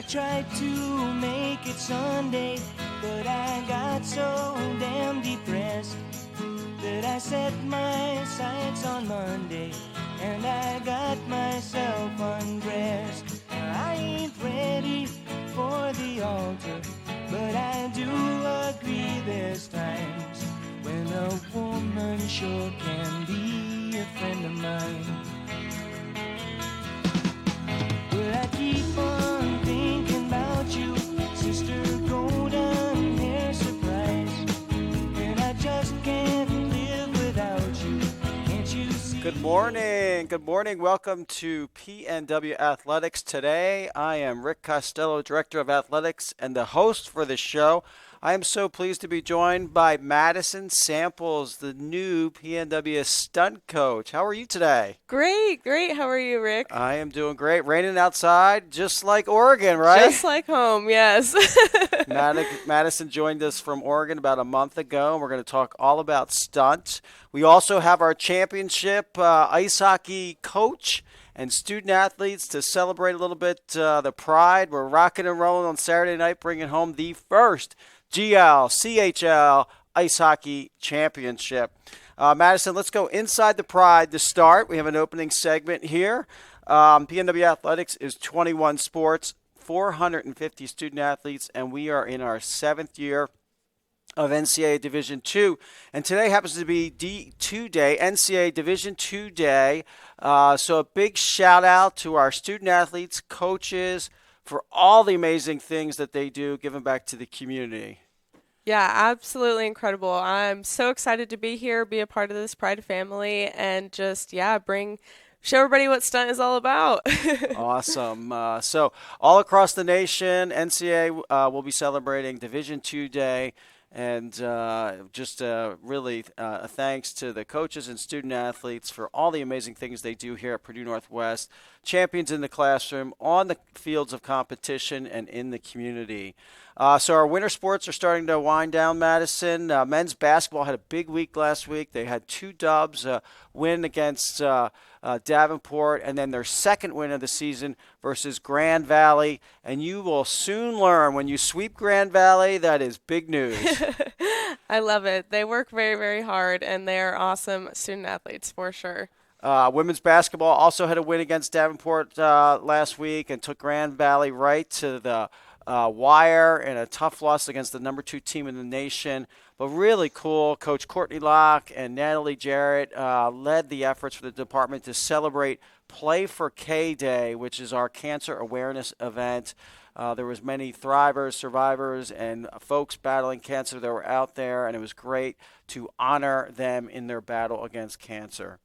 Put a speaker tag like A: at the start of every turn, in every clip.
A: I tried to make it Sunday, but I got so damn depressed that I set my sights on Monday and I got myself undressed. I ain't ready for the altar, but I do agree there's times when a woman sure can be a friend of mine. Well, I keep on thinking about you, sister golden hair surprise, and I just can't live without you. Can't you see?
B: Good morning. Good morning. Welcome to PNW Athletics Today. I am Rick Costello, Director of Athletics and the host for this show. I am so pleased to be joined by Madesyn Samples, the new PNW STUNT coach. How are you today?
C: Great. How are you, Rick?
B: I am doing great. Raining outside, just like Oregon, right?
C: Just like home, yes.
B: Madesyn joined us from Oregon about a month ago. We're going to talk all about STUNT. We also have our championship ice hockey coach and student athletes to celebrate a little bit the pride. We're rocking and rolling on Saturday night, bringing home the first CHL Ice Hockey Championship. Madesyn, let's go inside the pride to start. We have an opening segment here. PNW Athletics is 21 sports, 450 student athletes, and we are in our 7th year of NCAA Division II. And today happens to be D2 Day, NCAA Division II Day. So a big shout out to our student athletes, coaches, for all the amazing things that they do, giving back to the community.
C: Yeah, absolutely incredible. I'm so excited to be here, be a part of this Pride family, and just, show everybody what STUNT is all about.
B: Awesome. So all across the nation, NCAA will be celebrating Division II Day. And just really a thanks to the coaches and student athletes for all the amazing things they do here at Purdue Northwest. Champions in the classroom, on the fields of competition, and in the community. So our winter sports are starting to wind down, Madesyn. Men's basketball had a big week last week. They had 2 dubs, a win against Davenport, and then their second win of the season versus Grand Valley. And you will soon learn when you sweep Grand Valley, that is big news.
C: I love it. They work very, very hard, and they are awesome student athletes for sure.
B: Women's basketball also had a win against Davenport last week and took Grand Valley right to the wire in a tough loss against the number 2 team in the nation. But really cool. Coach Courtney Locke and Natalie Jarrett led the efforts for the department to celebrate Play for K Day, which is our cancer awareness event. There was many thrivers, survivors, and folks battling cancer that were out there, and it was great to honor them in their battle against cancer.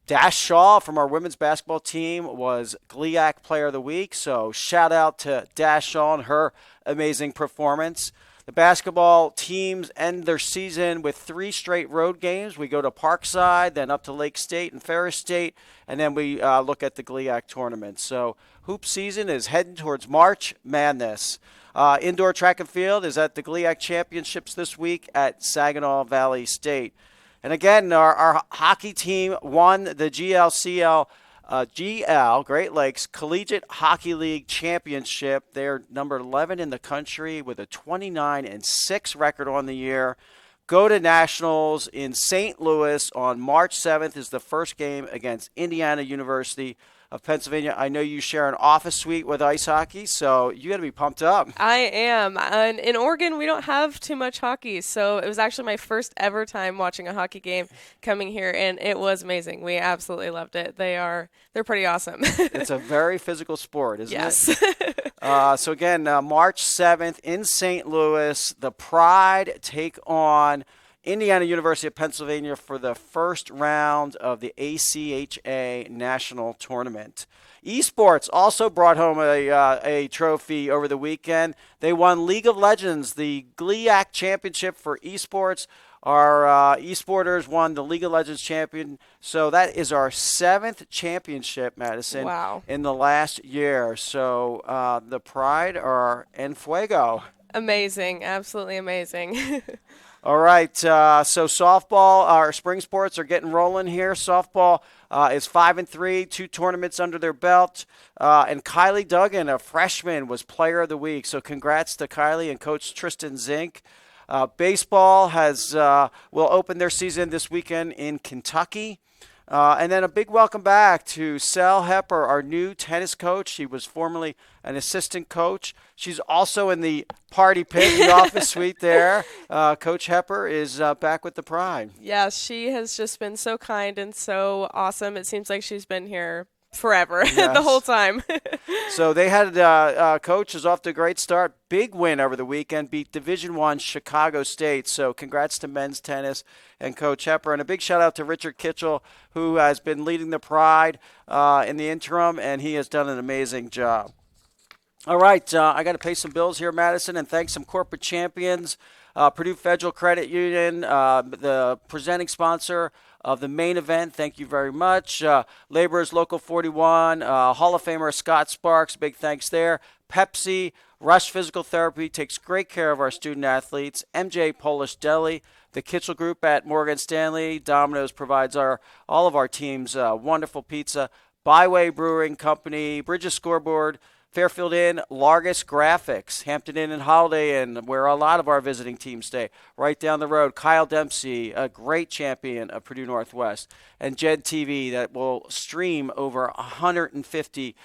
B: Dash Shaw from our women's basketball team was GLIAC Player of the Week, so shout out to Dash Shaw and her amazing performance. The basketball teams end their season with 3 straight road games. We go to Parkside, then up to Lake State and Ferris State, and then we look at the GLIAC tournament. So hoop season is heading towards March Madness. Indoor track and field is at the GLIAC Championships this week at Saginaw Valley State. And again, our hockey team won the GL Great Lakes Collegiate Hockey League Championship. They're number 11 in the country with a 29-6 record on the year. Go to Nationals in St. Louis on March 7th is the first game against Indiana University of Pennsylvania. I know you share an office suite with ice hockey, so you got to be pumped up.
C: I am. And in Oregon, we don't have too much hockey, so it was actually my first ever time watching a hockey game coming here, and it was amazing. We absolutely loved it. They're pretty awesome.
B: It's a very physical sport, isn't it?
C: Yes.
B: So again, March 7th in St. Louis, the Pride take on Indiana University of Pennsylvania for the first round of the ACHA National Tournament. Esports also brought home a trophy over the weekend. They won League of Legends, the GLIAC Championship for esports. Our esporters won the League of Legends champion. So that is our 7th championship, Madesyn,
C: Wow.
B: in the last year. So the Pride are en fuego.
C: Amazing. Absolutely amazing.
B: All right, so softball, our spring sports are getting rolling here. Softball is 5-3, 2 tournaments under their belt. And Kylie Duggan, a freshman, was Player of the Week. So congrats to Kylie and Coach Tristan Zink. Baseball will open their season this weekend in Kentucky. And then a big welcome back to Sal Hepper, our new tennis coach. She was formerly an assistant coach. She's also in the party pit, the office suite there. Coach Hepper is back with the pride.
C: Yeah, she has just been so kind and so awesome. It seems like she's been here forever,
B: Yes.
C: the whole time.
B: So they had Coach is off to a great start. Big win over the weekend, beat Division I Chicago State. So congrats to men's tennis and Coach Hepper. And a big shout out to Richard Kitchell, who has been leading the pride in the interim, and he has done an amazing job. All right, I got to pay some bills here, Madesyn, and thank some corporate champions. Purdue Federal Credit Union, the presenting sponsor of the main event. Thank you very much. Laborers Local 41, Hall of Famer Scott Sparks, big thanks there. Pepsi, Rush Physical Therapy takes great care of our student athletes. MJ Polish Deli, the Kitchell Group at Morgan Stanley. Domino's provides all of our teams wonderful pizza. Byway Brewing Company, Bridges Scoreboard, Fairfield Inn, Largus Graphics, Hampton Inn and Holiday Inn, where a lot of our visiting teams stay. Right down the road, Kyle Dempsey, a great champion of Purdue Northwest, and Jed TV that will stream over 150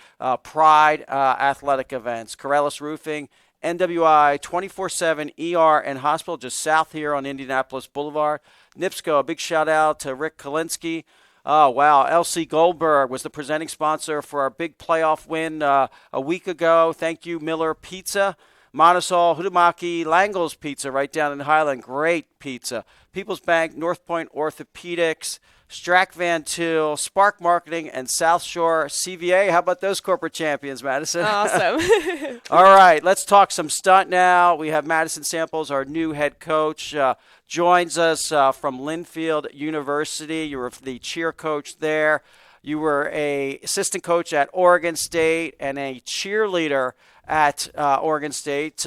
B: Pride athletic events. Corellis Roofing, NWI 24/7 ER and Hospital just south here on Indianapolis Boulevard. NIPSCO, a big shout out to Rick Kalinsky. Oh, wow. LC Goldberg was the presenting sponsor for our big playoff win a week ago. Thank you, Miller Pizza. Montasol, Hudamaki, Langle's Pizza right down in Highland. Great pizza. People's Bank, North Point Orthopedics, Strack Van Til, Spark Marketing, and South Shore CVA. How about those corporate champions, Madesyn?
C: Awesome.
B: All right, let's talk some stunt now. We have Madesyn Samples, our new head coach, joins us from Linfield University. You were the cheer coach there. You were a assistant coach at Oregon State and a cheerleader at Oregon State.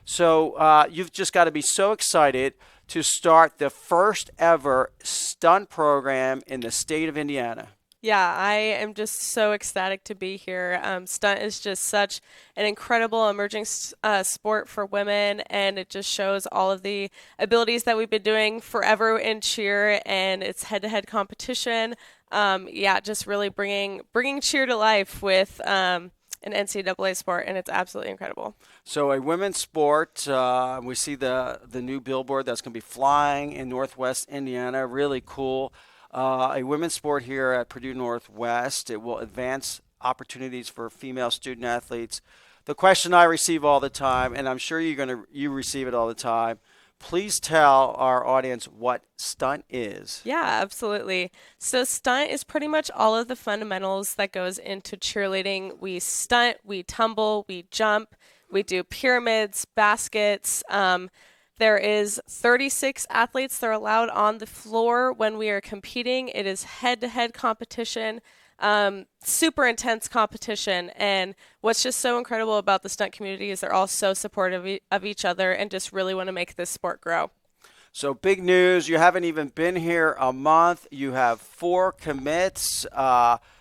B: So you've just got to be so excited to start the first ever stunt program in the state of Indiana.
C: Yeah, I am just so ecstatic to be here. Stunt is just such an incredible emerging sport for women, and it just shows all of the abilities that we've been doing forever in cheer, and it's head-to-head competition. Just really bringing cheer to life with an NCAA sport, and it's absolutely incredible.
B: So a women's sport, we see the new billboard that's going to be flying in Northwest Indiana, really cool. A women's sport here at Purdue Northwest. It will advance opportunities for female student athletes. The question I receive all the time, and I'm sure you receive it all the time, please tell our audience what stunt is.
C: Yeah, absolutely. So stunt is pretty much all of the fundamentals that goes into cheerleading. We stunt, we tumble, we jump, we do pyramids, baskets. There is 36 athletes that are allowed on the floor when we are competing. It is head-to-head competition, super intense competition. And what's just so incredible about the stunt community is they're all so supportive of each other and just really want to make this sport grow.
B: So big news. You haven't even been here a month. You have 4 commits.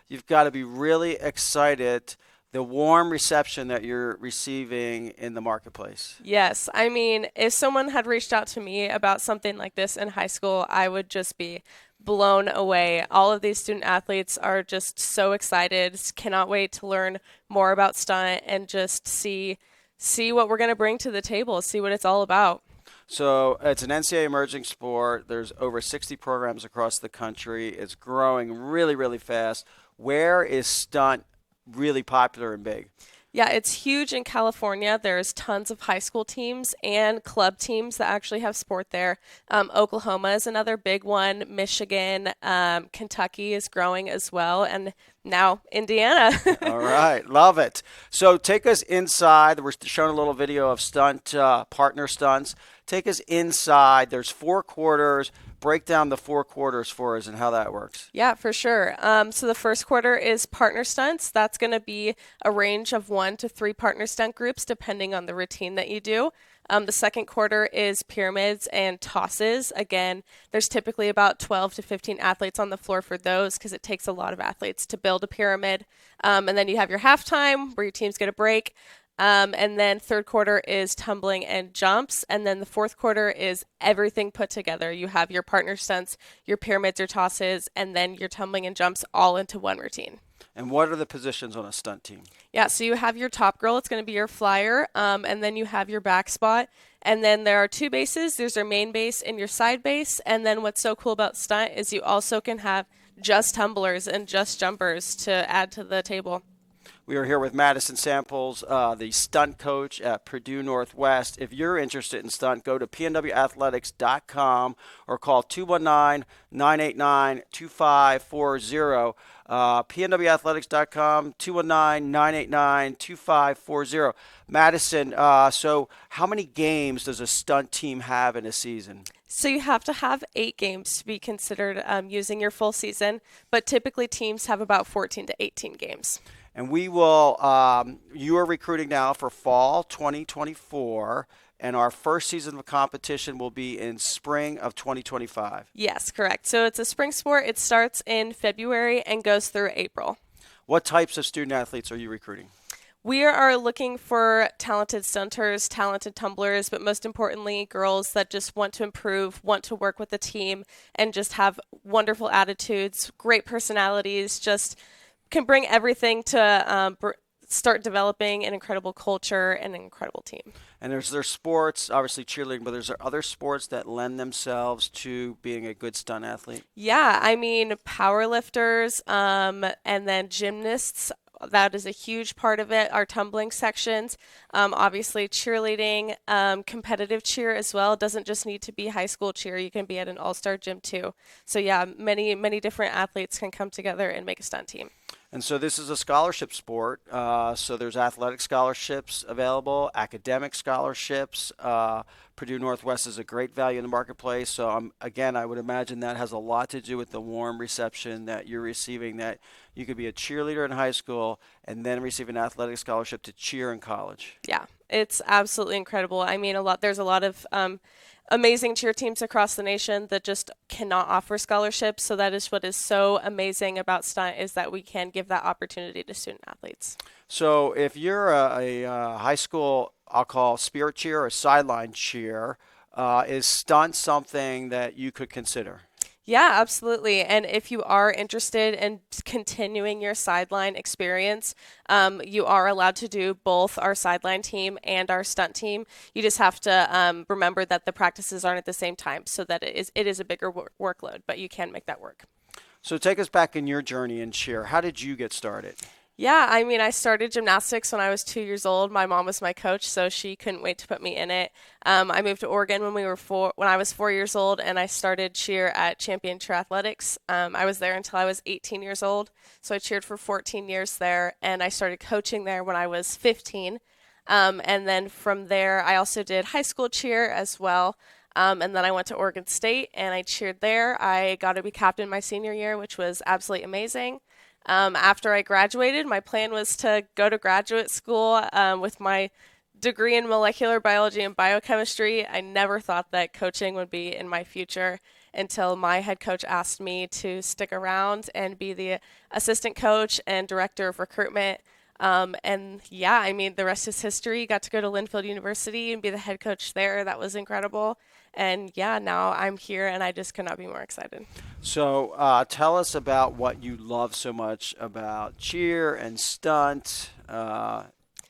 B: You've got to be really excited. The warm reception that you're receiving in the marketplace.
C: Yes. I mean, if someone had reached out to me about something like this in high school, I would just be blown away. All of these student athletes are just so excited, cannot wait to learn more about stunt and just see what we're going to bring to the table, see what it's all about.
B: So it's an NCAA emerging sport. There's over 60 programs across the country. It's growing really, really fast. Where is stunt really popular and big?
C: Yeah, it's huge in California. There's tons of high school teams and club teams that actually have sport there. Oklahoma is another big one. Michigan, Kentucky is growing as well. And now Indiana.
B: All right. Love it. So take us inside. We're showing a little video of stunt, partner stunts. Take us inside. There's 4 quarters. Break down the 4 quarters for us and how that works.
C: Yeah, for sure. So the first quarter is partner stunts. That's going to be a range of 1 to 3 partner stunt groups, depending on the routine that you do. The second quarter is pyramids and tosses. Again, there's typically about 12 to 15 athletes on the floor for those because it takes a lot of athletes to build a pyramid. And then you have your halftime where your teams get a break. And then third quarter is tumbling and jumps. And then the fourth quarter is everything put together. You have your partner stunts, your pyramids or tosses, and then your tumbling and jumps all into one routine.
B: And what are the positions on a stunt team?
C: Yeah, so you have your top girl. It's going to be your flyer. And then you have your back spot. And then there are two bases. There's your main base and your side base. And then what's so cool about stunt is you also can have just tumblers and just jumpers to add to the table.
B: We are here with Madesyn Samples, the stunt coach at Purdue Northwest. If you're interested in stunt, go to PNWAthletics.com or call 219-989-2540. PNWAthletics.com, 219-989-2540. Madesyn, so how many games does a stunt team have in a season?
C: So you have to have 8 games to be considered using your full season, but typically teams have about 14 to 18 games.
B: And we will, you are recruiting now for fall 2024, and our first season of competition will be in spring of 2025.
C: Yes, correct. So it's a spring sport. It starts in February and goes through April.
B: What types of student athletes are you recruiting?
C: We are looking for talented stunters, talented tumblers, but most importantly, girls that just want to improve, want to work with the team, and just have wonderful attitudes, great personalities, just can bring everything to start developing an incredible culture and an incredible team.
B: And there's sports, obviously cheerleading, but there's other sports that lend themselves to being a good stunt athlete?
C: Yeah, I mean, power lifters and then gymnasts. That is a huge part of it. Our tumbling sections, obviously cheerleading, competitive cheer as well. It doesn't just need to be high school cheer. You can be at an all-star gym too. So yeah, many different athletes can come together and make a stunt team.
B: And so this is a scholarship sport. So there's athletic scholarships available, academic scholarships. Purdue Northwest is a great value in the marketplace. So again, I would imagine that has a lot to do with the warm reception that you're receiving, that you could be a cheerleader in high school and then receive an athletic scholarship to cheer in college.
C: Yeah, it's absolutely incredible. I mean, there's a lot of amazing cheer teams across the nation that just cannot offer scholarships. So that is what is so amazing about stunt, is that we can give that opportunity to student athletes.
B: So if you're a high school, I'll call spirit cheer or sideline cheer, is stunt something that you could consider?
C: Yeah, absolutely. And if you are interested in continuing your sideline experience, you are allowed to do both our sideline team and our stunt team. You just have to remember that the practices aren't at the same time, so that it is a bigger workload, but you can make that work.
B: So take us back in your journey in cheer. How did you get started?
C: Yeah, I mean, I started gymnastics when I was 2 years old. My mom was my coach, so she couldn't wait to put me in it. I moved to Oregon when I was 4 years old, and I started cheer at PNW Athletics. I was there until I was 18 years old, so I cheered for 14 years there, and I started coaching there when I was 15. And then from there, I also did high school cheer as well. And then I went to Oregon State, and I cheered there. I got to be captain my senior year, which was absolutely amazing. After I graduated, my plan was to go to graduate school with my degree in molecular biology and biochemistry. I never thought that coaching would be in my future until my head coach asked me to stick around and be the assistant coach and director of recruitment. And yeah, I mean, the rest is history. Got to go to Linfield University and be the head coach there. That was incredible. And yeah, now I'm here and I just could not be more excited.
B: So tell us about what you love so much about cheer and stunt.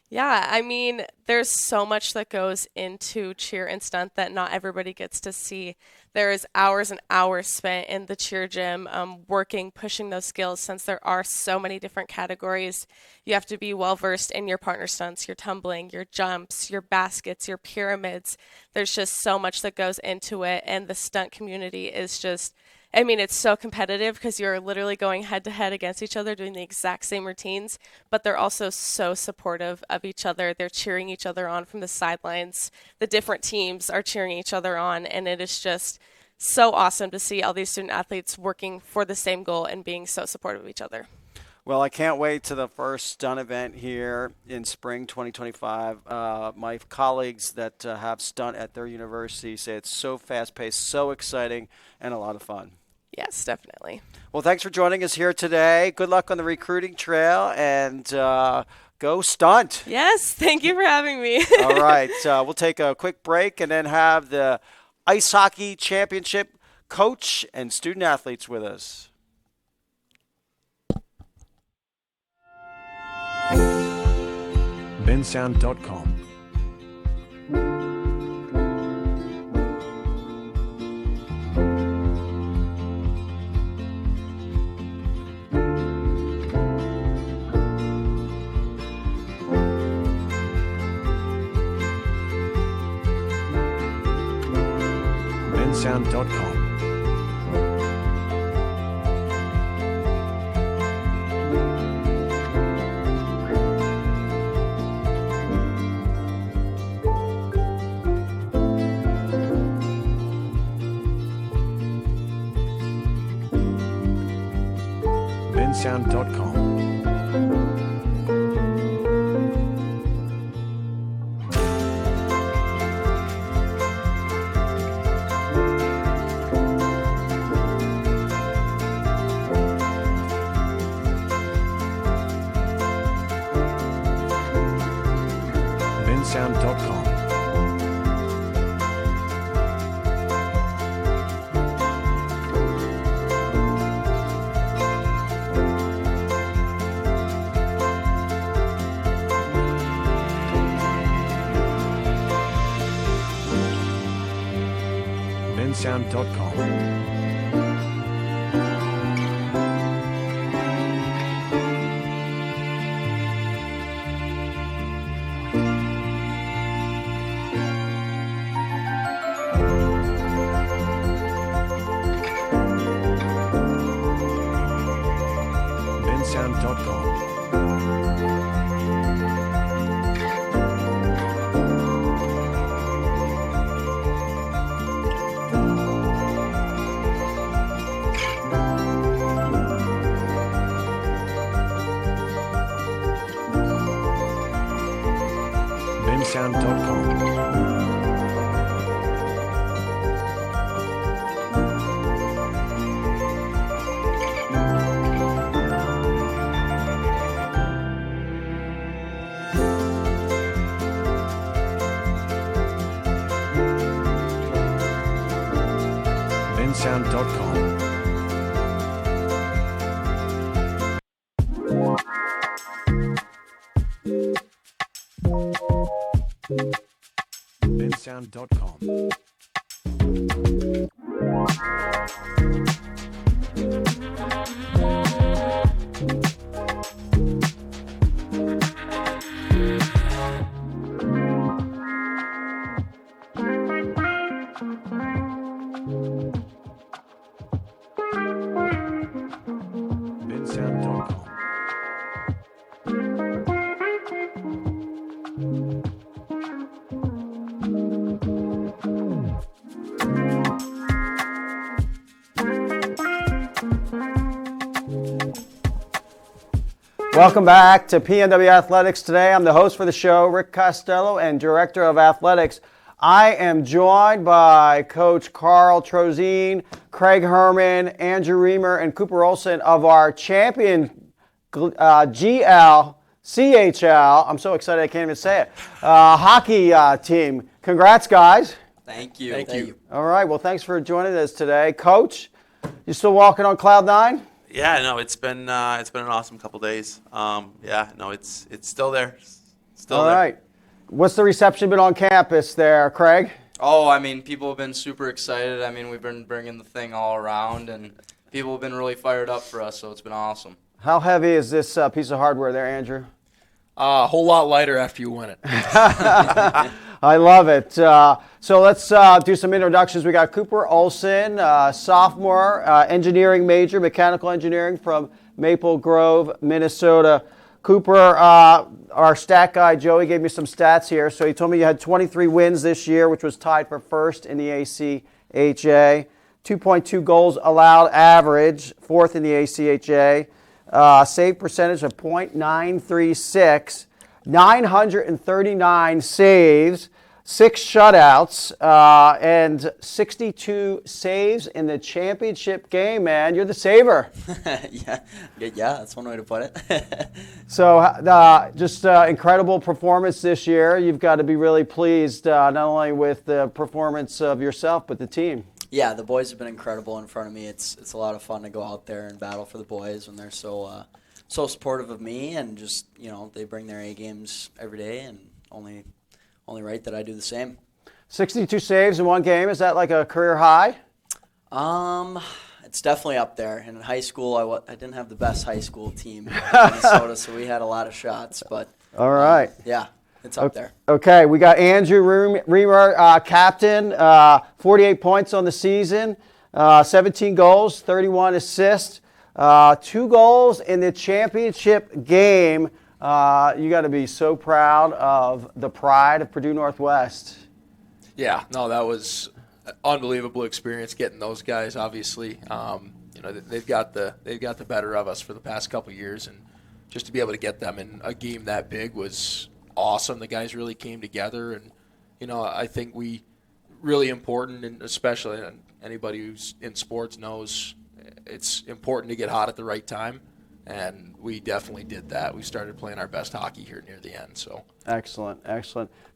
C: Yeah, I mean, there's so much that goes into cheer and stunt that not everybody gets to see. There is hours and hours spent in the cheer gym working, pushing those skills, since there are so many different categories. You have to be well-versed in your partner stunts, your tumbling, your jumps, your baskets, your pyramids. There's just so much that goes into it, and the stunt community is just, I mean, it's so competitive because you're literally going head-to-head against each other doing the exact same routines, but they're also so supportive of each other. They're cheering each other on from the sidelines. The different teams are cheering each other on, and it is just so awesome to see all these student athletes working for the same goal and being so supportive of each other.
B: Well, I can't wait to the first stunt event here in spring 2025. My colleagues that have stunt at their university say it's so fast-paced, so exciting, and a lot of fun.
C: Yes, definitely.
B: Well, thanks for joining us here today. Good luck on the recruiting trail, and go stunt.
C: Yes, thank you for having me.
B: All right, we'll take a quick break and then have the Ice Hockey Championship coach and student athletes with us.
D: bensound.com. bensound.com. bensound.com. bensound.com. bensound.com. bensound.com. bensound.com. bensound.com. bensound.com. bensound.com.
B: Welcome back to PNW Athletics Today. I'm the host for the show, Rick Costello, and Director of Athletics. I am joined by Coach Carl Trozine, Craig Herman, Andrew Reamer, and Cooper Olson of our champion CHL. I'm so excited I can't even say it. Hockey team. Congrats, guys.
E: Thank you.
F: Thank you.
B: All right. Well, thanks for joining us today. Coach, you still walking on cloud nine?
E: Yeah, no, it's been an awesome couple days. Yeah, no, it's still there. Still
B: All
E: there.
B: right. What's the reception been on campus there, Craig?
F: Oh, I mean, people have been super excited. I mean, we've been bringing the thing all around, and people have been really fired up for us, so it's been awesome.
B: How heavy is this piece of hardware there, Andrew?
G: A whole lot lighter after you win it.
B: I love it. So let's do some introductions. We got Cooper Olson, sophomore, engineering major, mechanical engineering from Maple Grove, Minnesota. Cooper, our stat guy, Joey, gave me some stats here. So he told me you had 23 wins this year, which was tied for first in the ACHA. 2.2 goals allowed average, fourth in the ACHA. save percentage of .936, 939 saves, 6 shutouts, and 62 saves in the championship game, man. You're the saver.
H: yeah, that's one way to put it.
B: So just incredible performance this year. You've got to be really pleased not only with the performance of yourself, but the team.
H: Yeah, the boys have been incredible in front of me. It's a lot of fun to go out there and battle for the boys when they're so supportive of me, and just, they bring their A games every day, and only right that I do the same. 62
B: saves in one game. Is that like a career high?
H: It's definitely up there. In high school, I didn't have the best high school team in Minnesota, so we had a lot of shots. But
B: all right,
H: yeah, it's up there.
B: Okay, we got Andrew Reamer, captain, 48 points on the season, 17 goals, 31 assists, 2 goals in the championship game. You got to be so proud of the pride of Purdue Northwest.
G: Yeah, no, that was an unbelievable experience getting those guys. Obviously, they've got the better of us for the past couple of years, and just to be able to get them in a game that big was awesome. The guys really came together, and I think we really important, and especially anybody who's in sports knows it's important to get hot at the right time. And we definitely did that. We started playing our best hockey here near the end. So
B: excellent.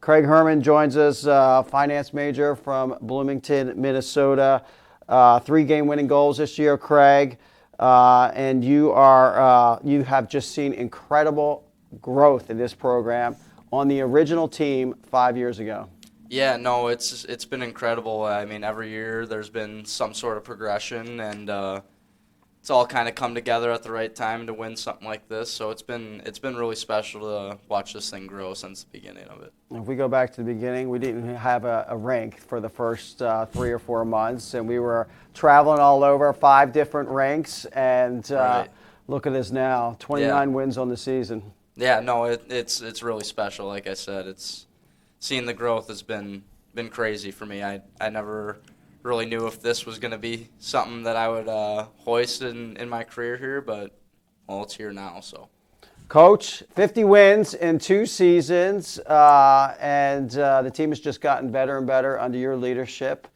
B: Craig Herman joins us, finance major from Bloomington, Minnesota. 3 game-winning goals this year, Craig. And you have just seen incredible growth in this program on the original team 5 years ago.
F: Yeah, no, it's been incredible. I mean, every year there's been some sort of progression, and it's all kind of come together at the right time to win something like this. So it's been really special to watch this thing grow since the beginning of it.
B: If we go back to the beginning, we didn't have a rink for the first 3 or 4 months, and we were traveling all over 5 different rinks. And
F: right.
B: Look at us now, 29 wins on the season.
F: Yeah, no, it's really special. Like I said, seeing the growth has been crazy for me. I never really knew if this was going to be something that I would hoist in my career here, but, well, it's here now. So,
B: Coach, 50 wins in 2 seasons, and the team has just gotten better and better under your leadership.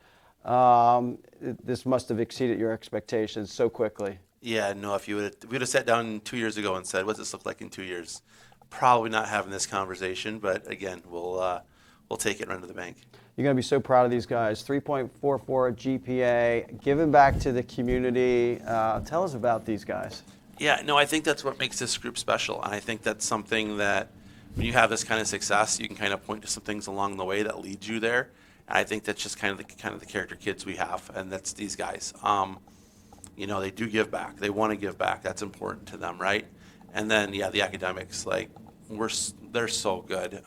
B: This must have exceeded your expectations so quickly.
E: Yeah, no, if we would have sat down 2 years ago and said, what's this look like in 2 years? Probably not having this conversation, but again, we'll take it and run to the bank.
B: You're going to be so proud of these guys. 3.44 GPA, giving back to the community. Tell us about these guys.
E: Yeah, no, I think that's what makes this group special. And I think that's something that when you have this kind of success, you can kind of point to some things along the way that lead you there. And I think that's just kind of the character kids we have, and that's these guys. They do give back. They want to give back. That's important to them, right? And then, the academics, they're so good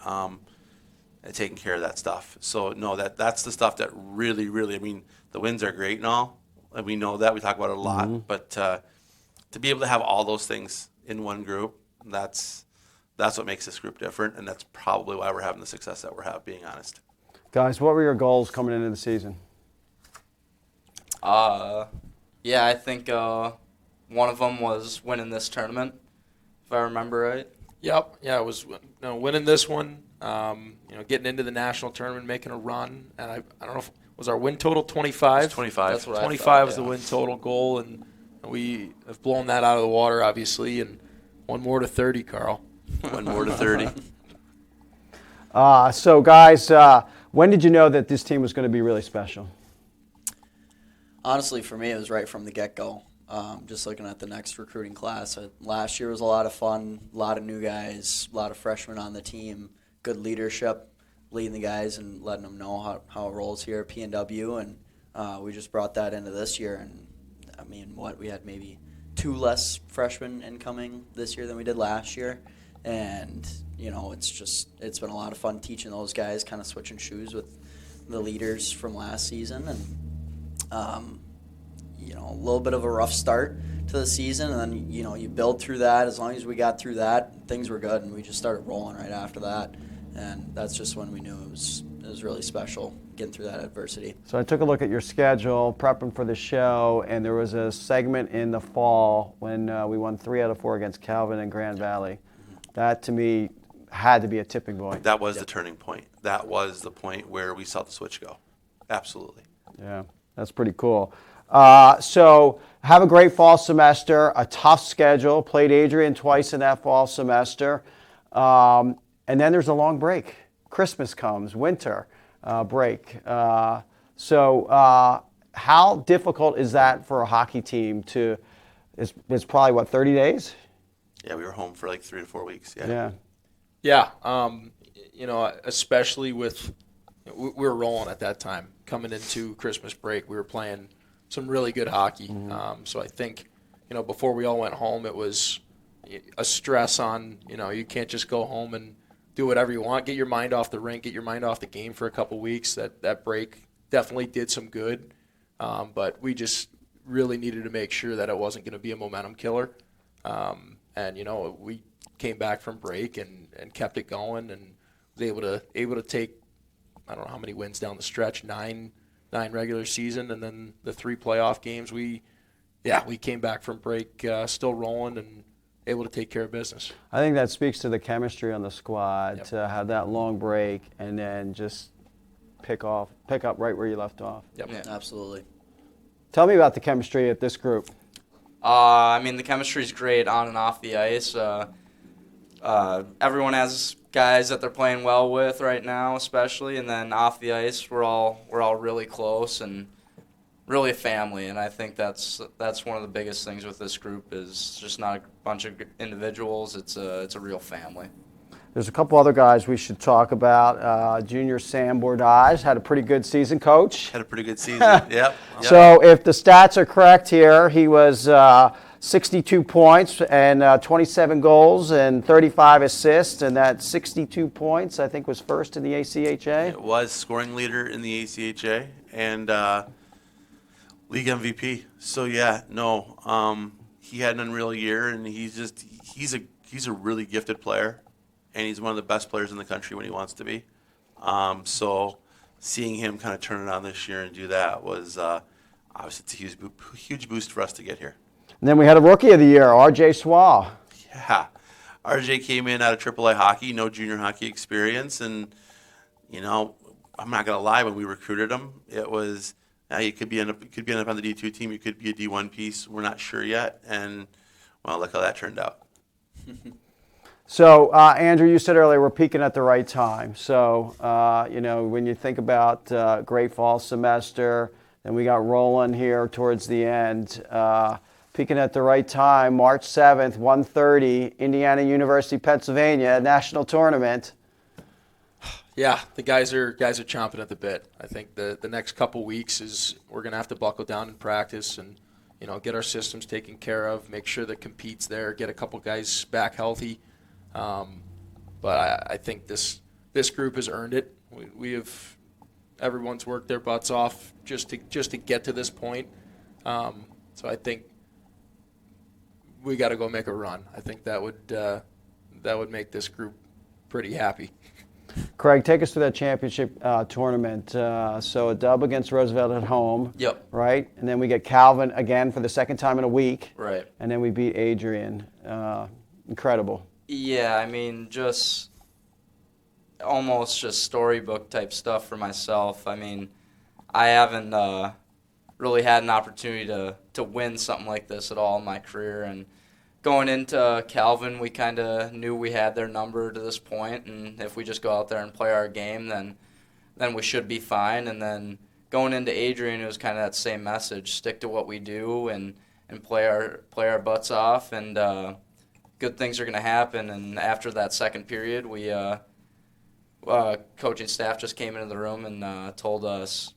E: at taking care of that stuff. So, no, that's the stuff that really, really, I mean, the wins are great and all, and we know that. We talk about it a lot. Mm-hmm. But to be able to have all those things in one group, that's what makes this group different, and that's probably why we're having the success that we're having, being honest.
B: Guys, what were your goals coming into the season?
F: Yeah, I think one of them was winning this tournament, if I remember right.
G: Yep. Yeah, it was winning this one. Getting into the national tournament, making a run, and I don't know if was our win total 25.
E: It was 25.
F: That's what
G: 25 was the win total goal, and we have blown that out of the water, obviously, and one more to 30, Carl.
E: One more to 30.
B: So, guys, when did you know that this team was going to be really special?
H: Honestly, for me, it was right from the get-go. Just looking at the next recruiting class. Last year was a lot of fun, a lot of new guys, a lot of freshmen on the team, good leadership, leading the guys and letting them know how it rolls here at PNW. And we just brought that into this year. And, I mean, we had maybe 2 less freshmen incoming this year than we did last year. And, it's been a lot of fun teaching those guys, kind of switching shoes with the leaders from last season. And, a little bit of a rough start to the season, and then, you build through that. As long as we got through that, things were good, and we just started rolling right after that. And that's just when we knew it was was really special getting through that adversity.
B: So I took a look at your schedule, prepping for the show, and there was a segment in the fall when we won 3 out of 4 against Calvin and Grand Valley. That, to me, had to be a tipping point.
E: That was the turning point. That was the point where we saw the switch go. Absolutely.
B: Yeah, that's pretty cool. So have a great fall semester, a tough schedule. Played Adrian twice in that fall semester. And then there's a long break. Christmas comes, winter break. So how difficult is that for a hockey team to, it's probably, what, 30 days?
E: Yeah, we were home for like 3 to 4 weeks.
B: Yeah.
G: Yeah, you know, especially with we were rolling at that time. Coming into Christmas break, we were playing some really good hockey. So I think, you know, before we all went home, it was a stress on, you know, you can't just go home and do whatever you want. Get your mind off the rink, get your mind off the game for a couple weeks. That break definitely did some good, but we just really needed to make sure that it wasn't going to be a momentum killer. And, you know, we came back from break and kept it going and was able to take, I don't know how many wins down the stretch, nine regular season, and then the 3 playoff games. We came back from break still rolling and able to take care of business.
B: I think that speaks to the chemistry on the squad, to have that long break and then just pick up right where you left off.
G: Yep.
H: Yeah, absolutely.
B: Tell me about the chemistry at this group.
F: I mean, the chemistry is great on and off the ice. Everyone has guys that they're playing well with right now, especially, and then off the ice, we're all really close and really a family. And I think that's one of the biggest things with this group is just not a bunch of individuals. It's a real family.
B: There's a couple other guys we should talk about. Junior Sam Bordage had a pretty good season, Coach.
E: Had a pretty good season. Yep.
B: So if the stats are correct here, he was 62 points and 27 goals and 35 assists, and that 62 points, I think, was first in the ACHA.
E: It was scoring leader in the ACHA and league MVP. So he had an unreal year, and he's a really gifted player, and he's one of the best players in the country when he wants to be. So seeing him kind of turn it on this year and do that was obviously it's a huge boost for us to get here.
B: And then we had a Rookie of the Year, R.J. Swaw.
E: Yeah. RJ came in out of AAA hockey, no junior hockey experience, and, you know, I'm not going to lie, when we recruited him, it was, you could end up on the D2 team, you could be a D1 piece, we're not sure yet, and, well, look how that turned out.
B: So, Andrew, you said earlier we're peaking at the right time. So, you know, when you think about great fall semester, and we got rolling here towards the end, peaking at the right time, March 7th, 1:30, Indiana University, Pennsylvania, national tournament.
G: Yeah, the guys are chomping at the bit. I think the next couple weeks is we're going to have to buckle down and practice and, you know, get our systems taken care of, make sure that Compete's there, get a couple guys back healthy. But I think this group has earned it. We have everyone's worked their butts off just to get to this point. So I think we got to go make a run. I think that would make this group pretty happy.
B: Craig, take us through that championship tournament. So a dub against Roosevelt at home.
F: Yep.
B: Right? And then we get Calvin again for the second time in a week.
F: Right.
B: And then we beat Adrian. Incredible.
F: Yeah, I mean, just almost just storybook type stuff for myself. I mean, I haven't really had an opportunity to win something like this at all in my career. And going into Calvin, we kind of knew we had their number to this point, and if we just go out there and play our game, then we should be fine. And then going into Adrian, it was kind of that same message: stick to what we do and play our butts off, and good things are going to happen. And after that second period, we coaching staff just came into the room and told us,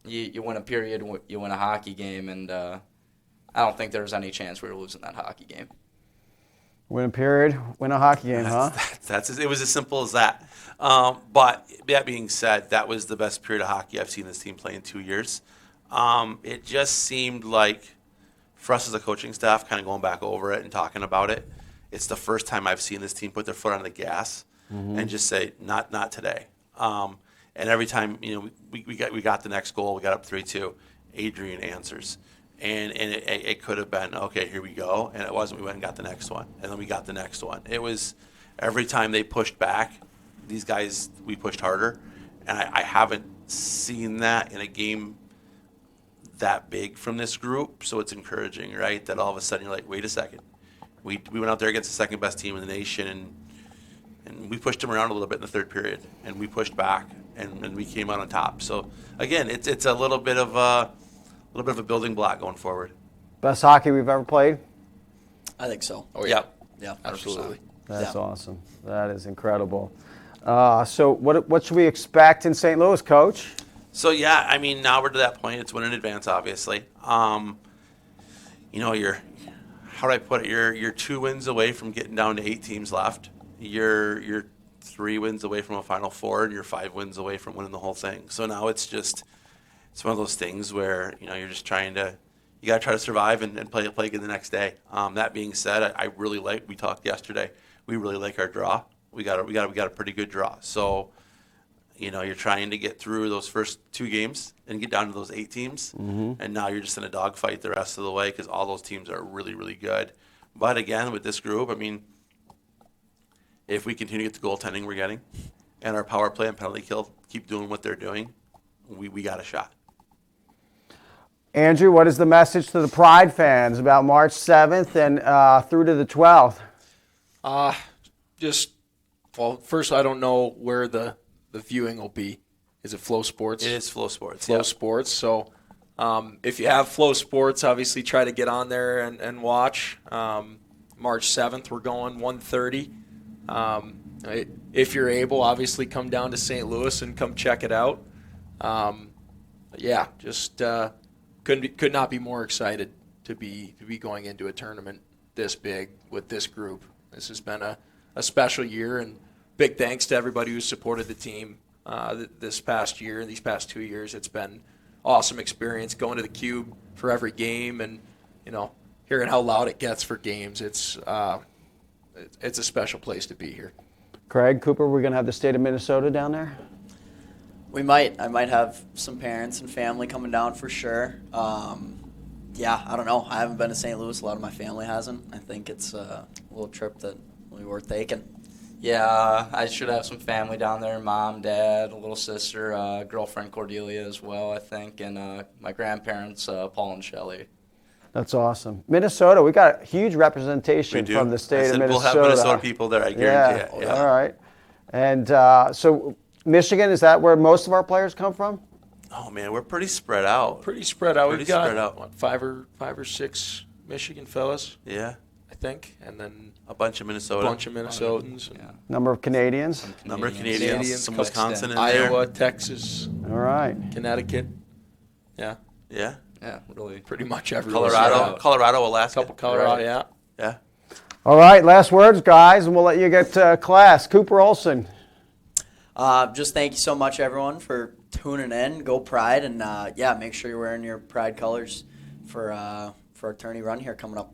F: you win a period, you win a hockey game, and I don't think there was any chance we were losing that hockey game.
B: Win a period, win a hockey game, huh?
E: It was as simple as that. But that being said, that was the best period of hockey I've seen this team play in 2 years. It just seemed like, for us as a coaching staff, kind of going back over it and talking about it, it's the first time I've seen this team put their foot on the gas and just say, not today. And every time, we got the next goal, we got up 3-2. Adrian answers, and it could have been, okay, here we go, and it wasn't. We went and got the next one, and then we got the next one. It was every time they pushed back, these guys, we pushed harder, and I haven't seen that in a game that big from this group. So it's encouraging, right? That all of a sudden you're like, wait a second, we went out there against the second best team in the nation, and we pushed them around a little bit in the third period, and we pushed back, and we came out on top. So again, it's a little bit of a building block going forward.
B: Best hockey we've ever played?
H: I think so.
G: Oh, yeah.
H: Yeah,
G: Absolutely.
B: That's
H: Yeah.
B: awesome. That is incredible. So what should we expect in St. Louis, Coach?
E: So yeah, I mean, now we're to that point. It's win in advance, obviously. You're how do I put it? You're 2 wins away from getting down to 8 teams left. You're 3 wins away from a Final Four, and you're 5 wins away from winning the whole thing. So now it's one of those things where you're just you got to try to survive and play good the next day. That being said, I really we talked yesterday. We really like our draw. We got a pretty good draw. So, you're trying to get through those first 2 games and get down to those 8 teams. Mm-hmm. And now you're just in a dogfight the rest of the way because all those teams are really, really good. But again, with this group, I mean, if we continue to get the goaltending we're getting and our power play and penalty kill keep doing what they're doing, we got a shot.
B: Andrew, what is the message to the Pride fans about March 7th and through to the 12th?
G: First, I don't know where the viewing will be. Is it Flow Sports?
E: It is Flow Sports.
G: Flow Sports. So if you have Flow Sports, obviously try to get on there and watch. March 7th, we're going 1:30. If you're able, obviously come down to St. Louis and come check it out. Could not be more excited to be going into a tournament this big with this group. This has been a special year, and big thanks to everybody who supported the team this past year, these past 2 years. It's been awesome experience going to the Cube for every game, and hearing how loud it gets for games. It's a special place to be here.
B: Craig, Cooper, we're going to have the state of Minnesota down there?
H: We might. I might have some parents and family coming down for sure. I don't know. I haven't been to St. Louis. A lot of my family hasn't. I think it's a little trip that will be worth taking.
F: Yeah, I should have some family down there, mom, dad, a little sister, girlfriend Cordelia as well, I think, and my grandparents, Paul and Shelley.
B: That's awesome. Minnesota, we got a huge representation from the state of Minnesota.
E: We'll have Minnesota people there, I guarantee it. Yeah.
B: All right. And so Michigan, is that where most of our players come from?
E: Oh, man, we're pretty spread out.
G: We've got what, five or six Michigan fellas,
E: Yeah.
G: I think, and then
E: A bunch of Minnesota.
G: Minnesotans.
F: Yeah.
B: Number of Canadians?
E: Number of Canadians, some Wisconsin in
G: Iowa,
E: there.
G: Texas,
B: All right.
G: Connecticut. Yeah,
E: Yeah.
F: Yeah, really.
G: pretty much everywhere.
E: Colorado, Alaska.
G: Couple Colorado, yeah.
E: Yeah.
B: All right, last words, guys, and we'll let you get to class. Cooper Olson.
H: Just thank you so much, everyone, for tuning in. Go Pride, and make sure you're wearing your Pride colors for our tourney run here coming up.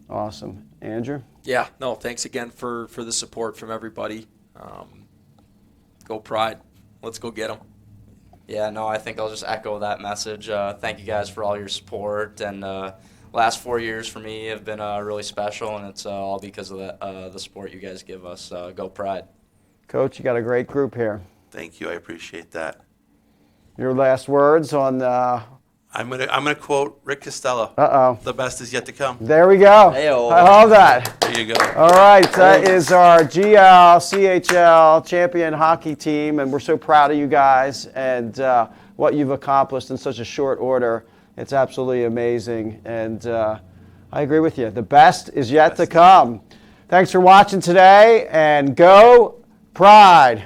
B: Awesome. Andrew?
G: Yeah, no, thanks again for the support from everybody. Go Pride. Let's go get them.
F: Yeah, no, I think I'll just echo that message. Thank you guys for all your support, and last 4 years for me have been really special, and it's all because of the support you guys give us. Go Pride.
B: Coach, you got a great group here.
E: Thank you. I appreciate that.
B: Your last words on
E: I'm gonna quote Rick Costello.
B: Uh-oh.
E: The best is yet to come.
B: There we go.
H: Hey-o.
B: I love that.
E: There you go.
B: All right, that is our GL, CHL champion hockey team, and we're so proud of you guys and what you've accomplished in such a short order. It's absolutely amazing, and I agree with you. The best is yet to come. Thanks for watching today, and go Pride.